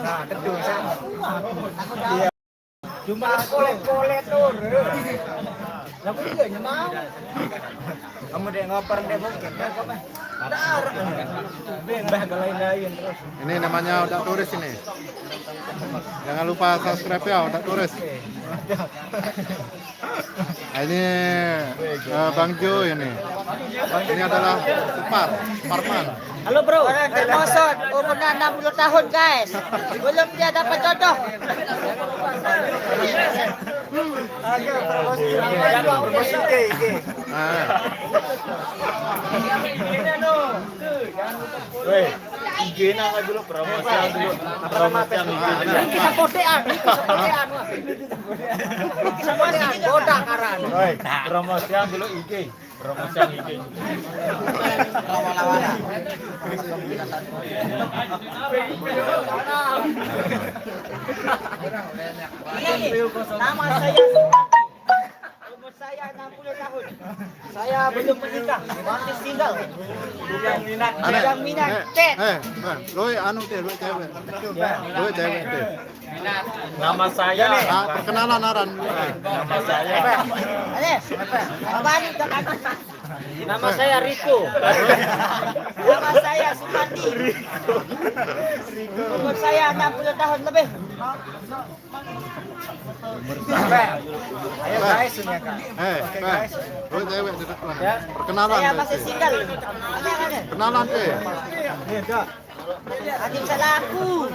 Nah, betul sama. Iya. Cuma kolek-kolek tuh. Lalu juga mau. Kamu deh ngoper deh mungkin. Lain-lain terus. Ini namanya Otak Turis ini. Jangan lupa subscribe ya Otak Turis. Nah, ini Bang Jo ini. Ini adalah Parman. Halo bro, termosot umurnya 60 tahun guys. Belum dia dapat jodoh. IG nama dulu promosi dulu. Promosi Kita kodean. Bodak karan. Promosi dulu IG. Promosi IG. Nama saya umur saya 60 tahun. Saya belum menikah, masih single. Yang minat chat. Loi anu teh, loi cewek. Loi cewek teh. Nama saya Perkenalan aran. Nama saya Nama saya Riko. Nama saya Sumandi. Umur saya 60 tahun lebih. Ayo guys ini kan. Loi cewek di depan. Perkenalan. Saya masih single. Kenalan teh. Adik salah aku.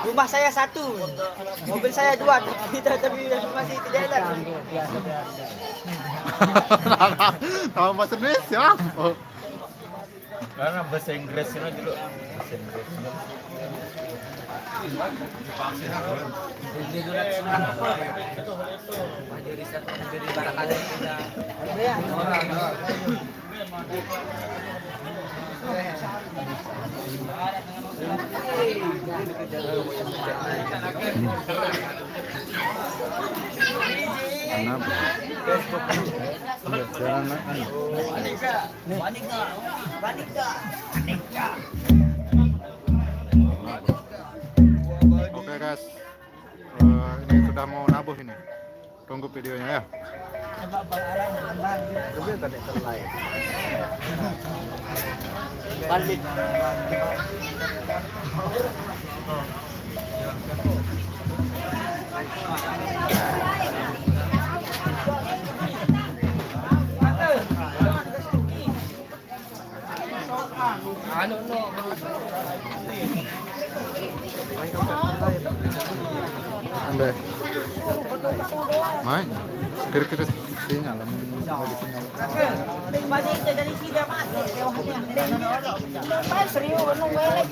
Rumah saya 1, mobil saya 2, tapi masih tidak ada. Tahu bahasa Indonesia? Oh. Karena bahasa Inggris ini dulu. Bahasa Inggris. Oke guys, ini sudah mau nabuh ini. Tunggu videonya ya. Balik. Ambil. Main. Kira-kira sinyal lagi sinyal. Balik dari sini mati. Pas serius nung welek.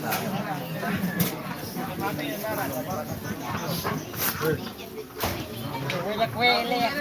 Welek.